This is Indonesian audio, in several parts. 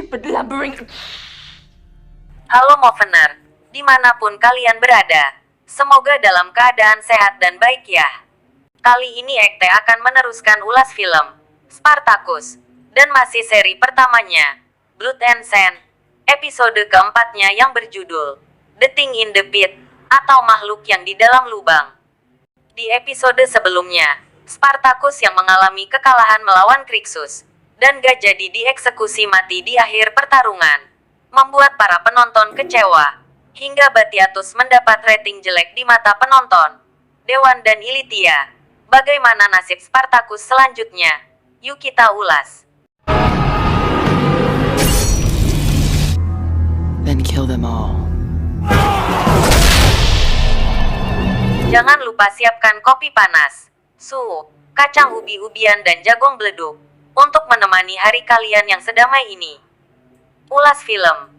stupid lumbering... Halo Movener, dimanapun kalian berada, semoga dalam keadaan sehat dan baik ya. Kali ini Ekte akan meneruskan ulas film Spartacus, dan masih seri pertamanya, Blood and Sand, episode keempatnya yang berjudul The Thing in the Pit, atau makhluk yang di dalam lubang. Di episode sebelumnya, Spartacus yang mengalami kekalahan melawan Crixus, dan gak jadi dieksekusi mati di akhir pertarungan, membuat para penonton kecewa, hingga Batiatus mendapat rating jelek di mata penonton. Dewan dan Ilitia, bagaimana nasib Spartacus selanjutnya? Yuk kita ulas. Then kill them all. Jangan lupa siapkan kopi panas, sup, kacang ubi-ubian dan jagung beleduk, untuk menemani hari kalian yang sedamai ini. Ulas film.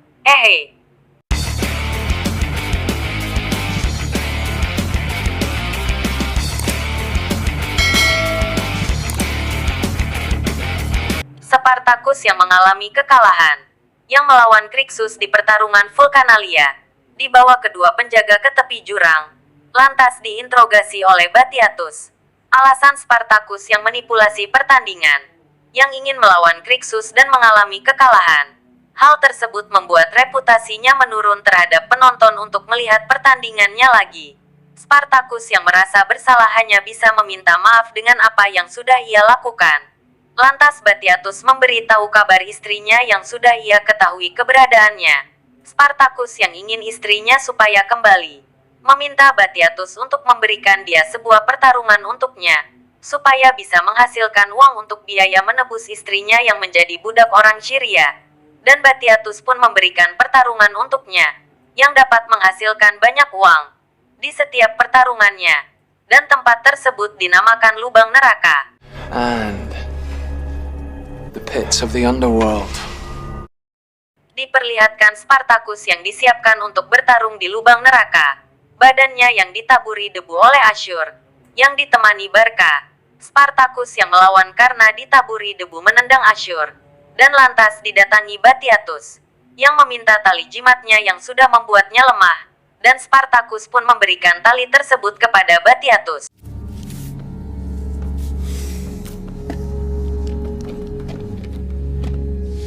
Spartacus yang mengalami kekalahan, yang melawan Crixus di pertarungan Vulcanalia, dibawa kedua penjaga ke tepi jurang, lantas diinterogasi oleh Batiatus. Alasan Spartacus yang manipulasi pertandingan, yang ingin melawan Crixus dan mengalami kekalahan. Hal tersebut membuat reputasinya menurun terhadap penonton untuk melihat pertandingannya lagi. Spartacus yang merasa bersalah hanya bisa meminta maaf dengan apa yang sudah ia lakukan. Lantas Batiatus memberitahu kabar istrinya yang sudah ia ketahui keberadaannya. Spartacus yang ingin istrinya supaya kembali, meminta Batiatus untuk memberikan dia sebuah pertarungan untuknya, supaya bisa menghasilkan uang untuk biaya menebus istrinya yang menjadi budak orang Syria. Dan Batiatus pun memberikan pertarungan untuknya, yang dapat menghasilkan banyak uang di setiap pertarungannya, dan tempat tersebut dinamakan lubang neraka. And the pits of the underworld. Diperlihatkan Spartacus yang disiapkan untuk bertarung di lubang neraka, badannya yang ditaburi debu oleh Asyur, yang ditemani Barca. Spartacus yang melawan karena ditaburi debu menendang Asyur, dan lantas didatangi Batiatus, yang meminta tali jimatnya yang sudah membuatnya lemah, dan Spartacus pun memberikan tali tersebut kepada Batiatus.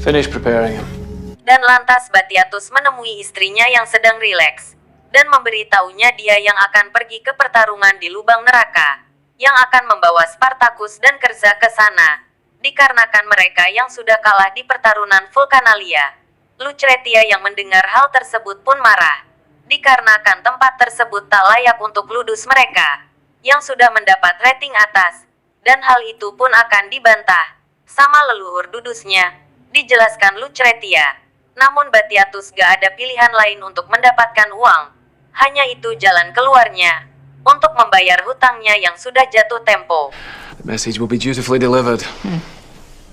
Finish preparing him. Dan lantas Batiatus menemui istrinya yang sedang rileks, dan memberitahunya dia yang akan pergi ke pertarungan di lubang neraka, yang akan membawa Spartacus dan Kerza ke sana, dikarenakan mereka yang sudah kalah di pertarungan Vulcanalia. Lucretia yang mendengar hal tersebut pun marah, dikarenakan tempat tersebut tak layak untuk ludus mereka, yang sudah mendapat rating atas, dan hal itu pun akan dibantah sama leluhur dudusnya, dijelaskan Lucretia. Namun Batiatus gak ada pilihan lain untuk mendapatkan uang, hanya itu jalan keluarnya, untuk membayar hutangnya yang sudah jatuh tempo. The message will be dutifully delivered.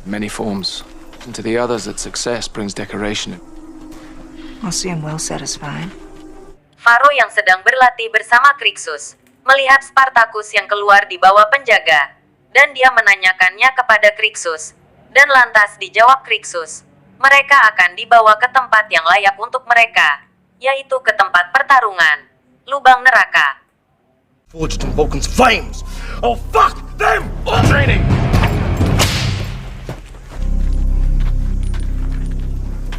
Many forms. And to the others that success brings decoration. I'll see him well satisfied. Faro yang sedang berlatih bersama Crixus, melihat Spartacus yang keluar di bawah penjaga, dan dia menanyakannya kepada Crixus, dan lantas dijawab Crixus, mereka akan dibawa ke tempat yang layak untuk mereka, yaitu ke tempat pertarungan, lubang neraka. Forged in Vulcan's flames! Oh, fuck them! All training!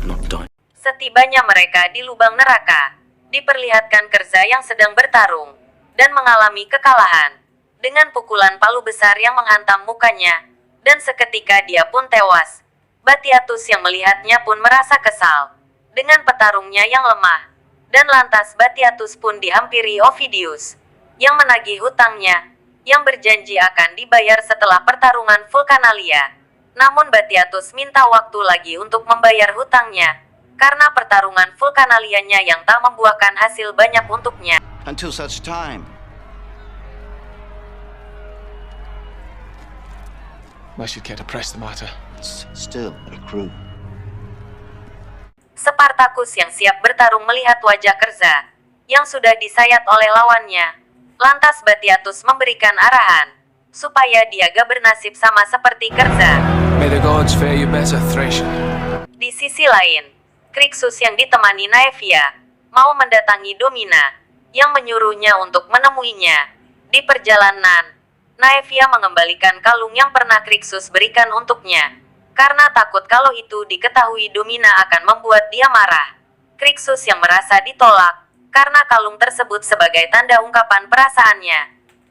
Not done. Setibanya mereka di lubang neraka, diperlihatkan Kerza yang sedang bertarung, dan mengalami kekalahan, dengan pukulan palu besar yang menghantam mukanya, dan seketika dia pun tewas. Batiatus yang melihatnya pun merasa kesal, dengan petarungnya yang lemah, dan lantas Batiatus pun dihampiri Ovidius, yang menagih hutangnya, yang berjanji akan dibayar setelah pertarungan Vulcanalia. Namun Batiatus minta waktu lagi untuk membayar hutangnya, karena pertarungan Vulcanalianya yang tak membuahkan hasil banyak untuknya. Until such time. Unless you'd care to press the matter. It's still a crew. Spartacus yang siap bertarung melihat wajah Kerza, yang sudah disayat oleh lawannya. Lantas Batiatus memberikan arahan, supaya dia gak bernasib sama seperti Kerza. May the gods fare you better, Thracian. Di sisi lain, Crixus yang ditemani Naevia mau mendatangi Domina, yang menyuruhnya untuk menemuinya. Di perjalanan, Naevia mengembalikan kalung yang pernah Crixus berikan untuknya, karena takut kalau itu diketahui Domina akan membuat dia marah. Crixus yang merasa ditolak, karena kalung tersebut sebagai tanda ungkapan perasaannya,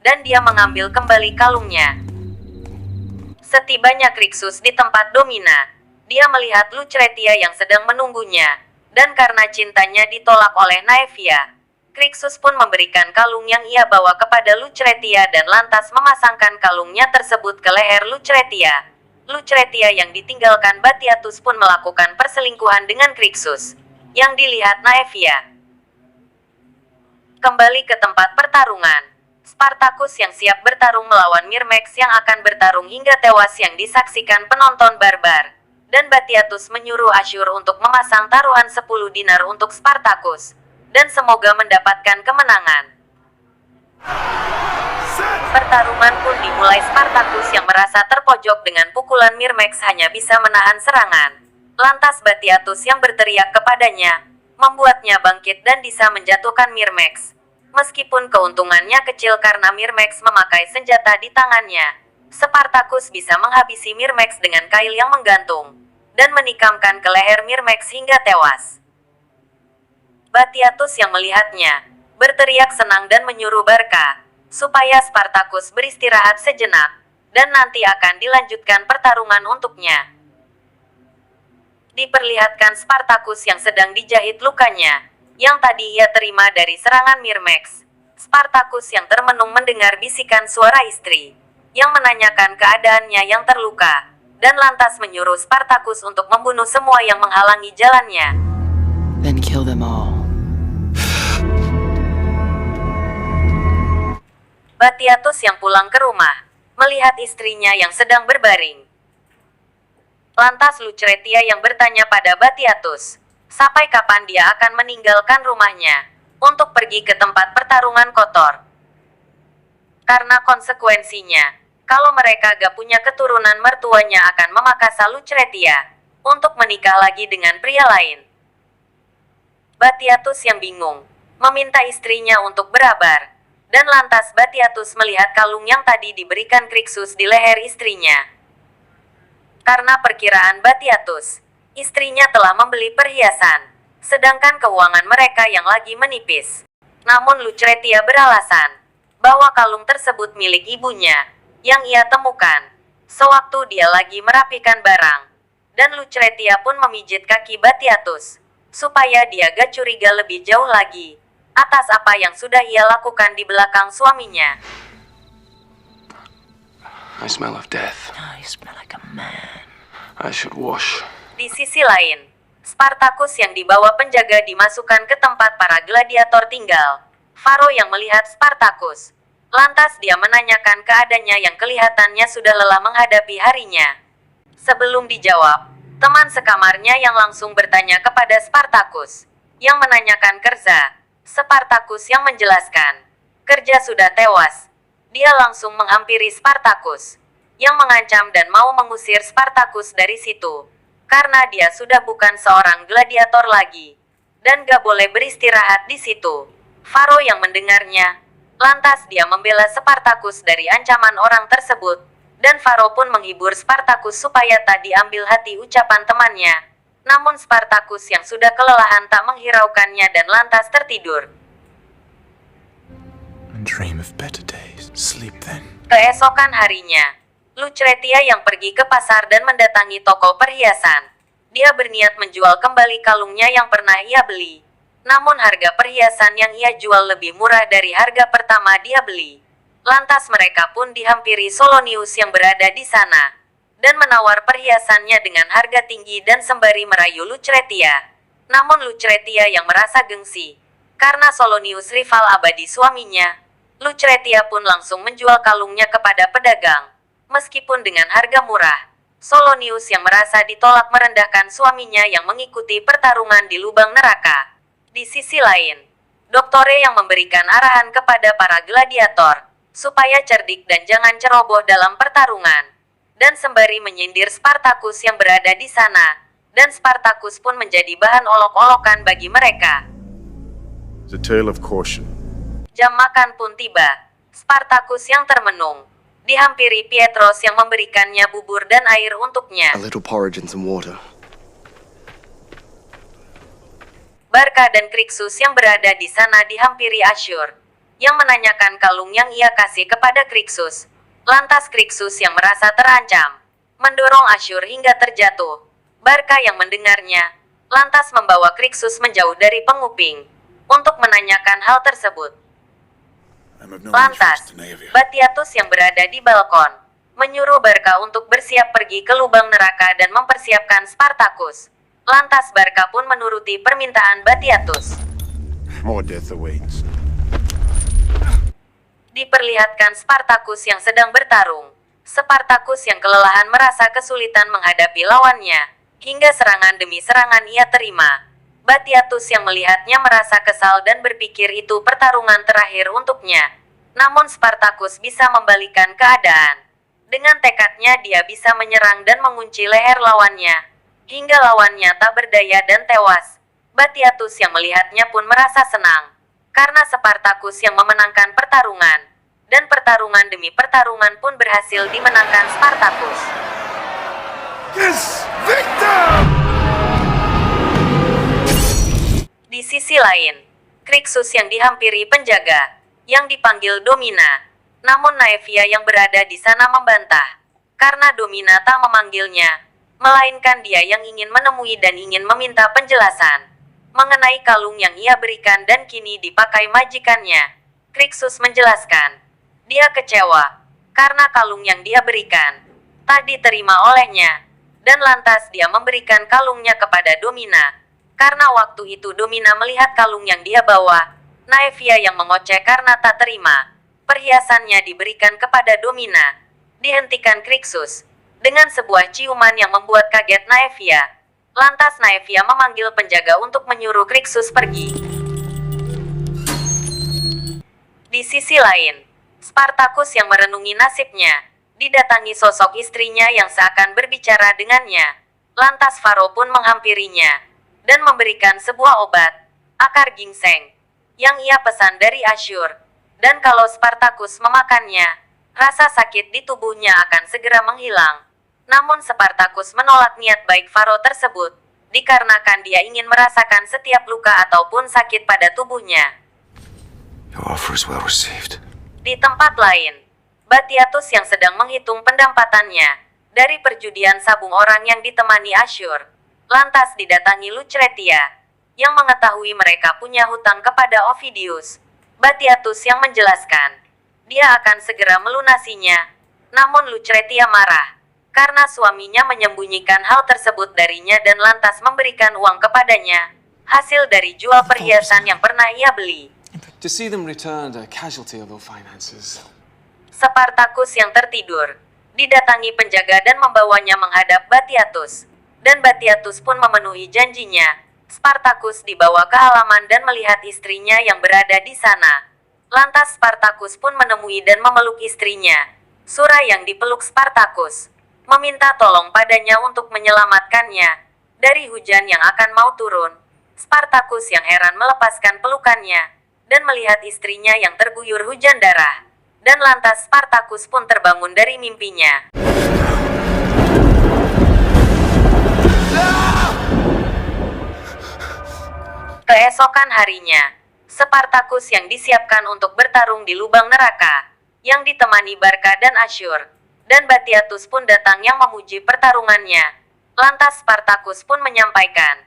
dan dia mengambil kembali kalungnya. Setibanya Crixus di tempat Domina, dia melihat Lucretia yang sedang menunggunya, dan karena cintanya ditolak oleh Naevia, Crixus pun memberikan kalung yang ia bawa kepada Lucretia dan lantas memasangkan kalungnya tersebut ke leher Lucretia. Lucretia yang ditinggalkan Batiatus pun melakukan perselingkuhan dengan Crixus, yang dilihat Naevia. Kembali ke tempat pertarungan, Spartacus yang siap bertarung melawan Myrmex yang akan bertarung hingga tewas yang disaksikan penonton barbar, dan Batiatus menyuruh Asyur untuk memasang taruhan 10 dinar untuk Spartacus, dan semoga mendapatkan kemenangan. Pertarungan pun dimulai. Spartacus yang merasa terpojok dengan pukulan Myrmex hanya bisa menahan serangan. Lantas Batiatus yang berteriak kepadanya, membuatnya bangkit dan bisa menjatuhkan Myrmex. Meskipun keuntungannya kecil karena Myrmex memakai senjata di tangannya, Spartacus bisa menghabisi Myrmex dengan kail yang menggantung, dan menikamkan ke leher Myrmex hingga tewas. Batiatus yang melihatnya, berteriak senang dan menyuruh Barca, supaya Spartacus beristirahat sejenak, dan nanti akan dilanjutkan pertarungan untuknya. Diperlihatkan Spartacus yang sedang dijahit lukanya, yang tadi ia terima dari serangan Myrmex. Spartacus yang termenung mendengar bisikan suara istri, yang menanyakan keadaannya yang terluka, dan lantas menyuruh Spartacus untuk membunuh semua yang menghalangi jalannya. Then kill them all. Batiatus yang pulang ke rumah, melihat istrinya yang sedang berbaring. Lantas Lucretia yang bertanya pada Batiatus, sampai kapan dia akan meninggalkan rumahnya, untuk pergi ke tempat pertarungan kotor. Karena konsekuensinya, kalau mereka gak punya keturunan, mertuanya akan memaksa Lucretia, untuk menikah lagi dengan pria lain. Batiatus yang bingung, meminta istrinya untuk berabar, dan lantas Batiatus melihat kalung yang tadi diberikan Crixus di leher istrinya. Karena perkiraan Batiatus, istrinya telah membeli perhiasan, sedangkan keuangan mereka yang lagi menipis. Namun Lucretia beralasan bahwa kalung tersebut milik ibunya, yang ia temukan sewaktu dia lagi merapikan barang. Dan Lucretia pun memijit kaki Batiatus, supaya dia gak curiga lebih jauh lagi atas apa yang sudah ia lakukan di belakang suaminya. I smell of death. Oh, you smell like a man. I should wash. Di sisi lain, Spartacus yang dibawa penjaga dimasukkan ke tempat para gladiator tinggal. Faro yang melihat Spartacus, lantas dia menanyakan keadaannya yang kelihatannya sudah lelah menghadapi harinya. Sebelum dijawab, teman sekamarnya yang langsung bertanya kepada Spartacus, yang menanyakan Kerza. Spartacus yang menjelaskan, Kerja sudah tewas. Dia langsung menghampiri Spartacus, yang mengancam dan mau mengusir Spartacus dari situ, karena dia sudah bukan seorang gladiator lagi, dan gak boleh beristirahat di situ. Faro yang mendengarnya, lantas dia membela Spartacus dari ancaman orang tersebut, dan Faro pun menghibur Spartacus supaya tak diambil hati ucapan temannya. Namun Spartacus yang sudah kelelahan tak menghiraukannya dan lantas tertidur. Dream of better days. Sleep then. Keesokan harinya, Lucretia yang pergi ke pasar dan mendatangi toko perhiasan. Dia berniat menjual kembali kalungnya yang pernah ia beli. Namun harga perhiasan yang ia jual lebih murah dari harga pertama dia beli. Lantas mereka pun dihampiri Solonius yang berada di sana, dan menawar perhiasannya dengan harga tinggi dan sembari merayu Lucretia. Namun Lucretia yang merasa gengsi, karena Solonius rival abadi suaminya, Lucretia pun langsung menjual kalungnya kepada pedagang, meskipun dengan harga murah. Solonius yang merasa ditolak merendahkan suaminya yang mengikuti pertarungan di lubang neraka. Di sisi lain, Doktore yang memberikan arahan kepada para gladiator, supaya cerdik dan jangan ceroboh dalam pertarungan. Dan sembari menyindir Spartacus yang berada di sana, dan Spartacus pun menjadi bahan olok-olokan bagi mereka. It's a tale of caution. Jam makan pun tiba. Spartacus yang termenung dihampiri Pietros yang memberikannya bubur dan air untuknya. A little porridge and some water. Barca dan Crixus yang berada di sana dihampiri Ashur, yang menanyakan kalung yang ia kasih kepada Crixus. Lantas Crixus yang merasa terancam, mendorong Ashur hingga terjatuh. Barca yang mendengarnya, lantas membawa Crixus menjauh dari penguping, untuk menanyakan hal tersebut. I'm of no Lantas, interest to Naevia. Batiatus yang berada di balkon, menyuruh Barca untuk bersiap pergi ke lubang neraka dan mempersiapkan Spartacus. Lantas Barca pun menuruti permintaan Batiatus. More death awaits. Diperlihatkan Spartacus yang sedang bertarung. Spartacus yang kelelahan merasa kesulitan menghadapi lawannya, hingga serangan demi serangan ia terima. Batiatus yang melihatnya merasa kesal dan berpikir itu pertarungan terakhir untuknya. Namun Spartacus bisa membalikan keadaan. Dengan tekadnya dia bisa menyerang dan mengunci leher lawannya, hingga lawannya tak berdaya dan tewas. Batiatus yang melihatnya pun merasa senang, karena Spartacus yang memenangkan pertarungan, dan pertarungan demi pertarungan pun berhasil dimenangkan Spartacus. Yes! Victor! Di sisi lain, Crixus yang dihampiri penjaga, yang dipanggil Domina. Namun Naevia yang berada di sana membantah, karena Domina tak memanggilnya, melainkan dia yang ingin menemui dan ingin meminta penjelasan mengenai kalung yang ia berikan dan kini dipakai majikannya. Crixus menjelaskan, dia kecewa, karena kalung yang dia berikan tak diterima olehnya, dan lantas dia memberikan kalungnya kepada Domina. Karena waktu itu Domina melihat kalung yang dia bawa, Naevia yang mengoceh karena tak terima. Perhiasannya diberikan kepada Domina. Dihentikan Crixus dengan sebuah ciuman yang membuat kaget Naevia. Lantas Naevia memanggil penjaga untuk menyuruh Crixus pergi. Di sisi lain, Spartacus yang merenungi nasibnya, didatangi sosok istrinya yang seakan berbicara dengannya. Lantas Faro pun menghampirinya dan memberikan sebuah obat, akar ginseng, yang ia pesan dari Ashur. Dan kalau Spartacus memakannya, rasa sakit di tubuhnya akan segera menghilang. Namun Spartacus menolak niat baik Faro tersebut, dikarenakan dia ingin merasakan setiap luka ataupun sakit pada tubuhnya. Your offer is well received. Di tempat lain, Batiatus yang sedang menghitung pendapatannya dari perjudian sabung orang yang ditemani Ashur, lantas didatangi Lucretia, yang mengetahui mereka punya hutang kepada Ovidius. Batiatus yang menjelaskan, dia akan segera melunasinya. Namun Lucretia marah, karena suaminya menyembunyikan hal tersebut darinya dan lantas memberikan uang kepadanya, hasil dari jual perhiasan yang pernah ia beli. To see them returned a casualty of our finances. Spartacus yang tertidur didatangi penjaga dan membawanya menghadap Batiatus. Dan Batiatus pun memenuhi janjinya. Spartacus dibawa ke halaman dan melihat istrinya yang berada di sana. Lantas Spartacus pun menemui dan memeluk istrinya. Sura yang dipeluk Spartacus meminta tolong padanya untuk menyelamatkannya dari hujan yang akan mau turun. Spartacus yang heran melepaskan pelukannya dan melihat istrinya yang terguyur hujan darah. Dan lantas Spartacus pun terbangun dari mimpinya. Keesokan harinya, Spartacus yang disiapkan untuk bertarung di lubang neraka, yang ditemani Barca dan Ashur, dan Batiatus pun datang yang memuji pertarungannya. Lantas Spartacus pun menyampaikan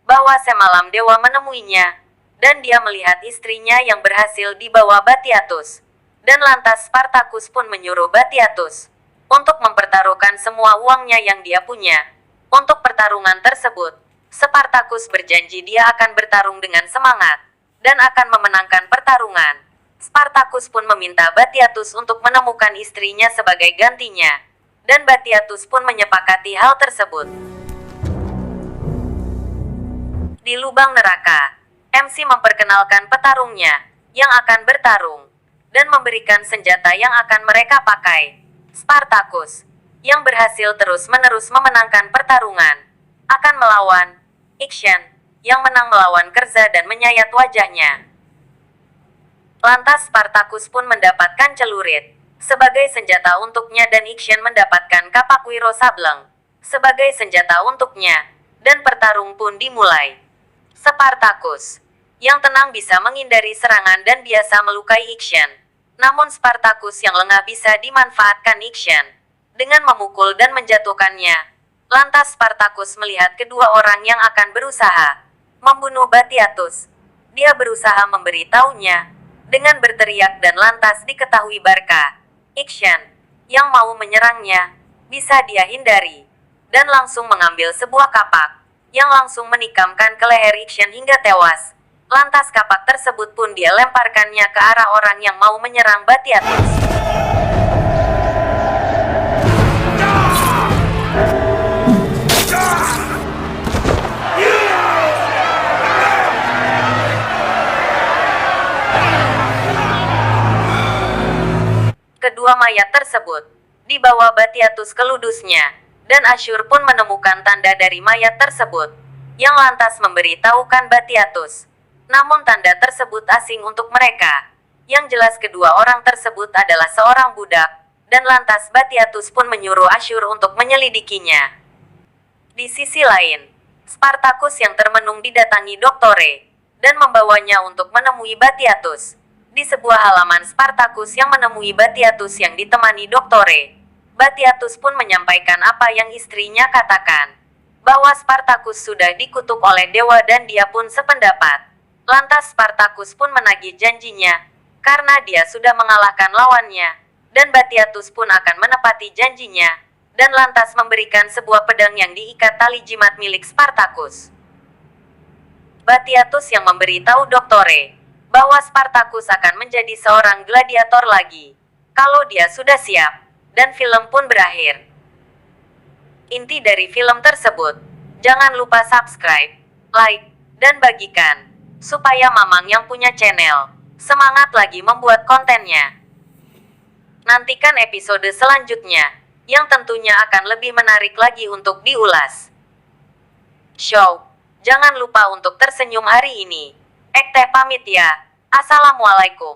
bahwa semalam dewa menemuinya, dan dia melihat istrinya yang berhasil dibawa Batiatus. Dan lantas Spartacus pun menyuruh Batiatus untuk mempertaruhkan semua uangnya yang dia punya untuk pertarungan tersebut. Spartacus berjanji dia akan bertarung dengan semangat dan akan memenangkan pertarungan. Spartacus pun meminta Batiatus untuk menemukan istrinya sebagai gantinya, dan Batiatus pun menyepakati hal tersebut. Di lubang neraka, MC memperkenalkan petarungnya yang akan bertarung dan memberikan senjata yang akan mereka pakai. Spartacus yang berhasil terus-menerus memenangkan pertarungan akan melawan Ikshan, yang menang melawan Kerza dan menyayat wajahnya. Lantas Spartacus pun mendapatkan celurit sebagai senjata untuknya dan Ikshan mendapatkan kapak Wiro Sableng sebagai senjata untuknya, dan pertarung pun dimulai. Spartacus yang tenang bisa menghindari serangan dan biasa melukai Ikshan. Namun Spartacus yang lengah bisa dimanfaatkan Ikshan dengan memukul dan menjatuhkannya. Lantas Spartacus melihat kedua orang yang akan berusaha membunuh Batiatus. Dia berusaha memberitahunya dengan berteriak dan lantas diketahui Barca. Ikshan yang mau menyerangnya bisa dia hindari dan langsung mengambil sebuah kapak yang langsung menikamkan ke leher Ikshan hingga tewas. Lantas kapak tersebut pun dia lemparkannya ke arah orang yang mau menyerang Batiatus. Kedua mayat tersebut dibawa Batiatus ke ludusnya, dan Ashur pun menemukan tanda dari mayat tersebut, yang lantas memberitahukan Batiatus. Namun tanda tersebut asing untuk mereka. Yang jelas kedua orang tersebut adalah seorang budak, dan lantas Batiatus pun menyuruh Ashur untuk menyelidikinya. Di sisi lain, Spartacus yang termenung didatangi Doktore, dan membawanya untuk menemui Batiatus. Di sebuah halaman Spartacus yang menemui Batiatus yang ditemani Doktore. Batiatus pun menyampaikan apa yang istrinya katakan, bahwa Spartacus sudah dikutuk oleh dewa dan dia pun sependapat. Lantas Spartacus pun menagih janjinya, karena dia sudah mengalahkan lawannya, dan Batiatus pun akan menepati janjinya, dan lantas memberikan sebuah pedang yang diikat tali jimat milik Spartacus. Batiatus yang memberitahu Doktore bahwa Spartacus akan menjadi seorang gladiator lagi kalau dia sudah siap, dan film pun berakhir. Inti dari film tersebut, jangan lupa subscribe, like, dan bagikan, supaya Mamang yang punya channel semangat lagi membuat kontennya. Nantikan episode selanjutnya, yang tentunya akan lebih menarik lagi untuk diulas. Show, jangan lupa untuk tersenyum hari ini. Teh pamit ya. Assalamualaikum.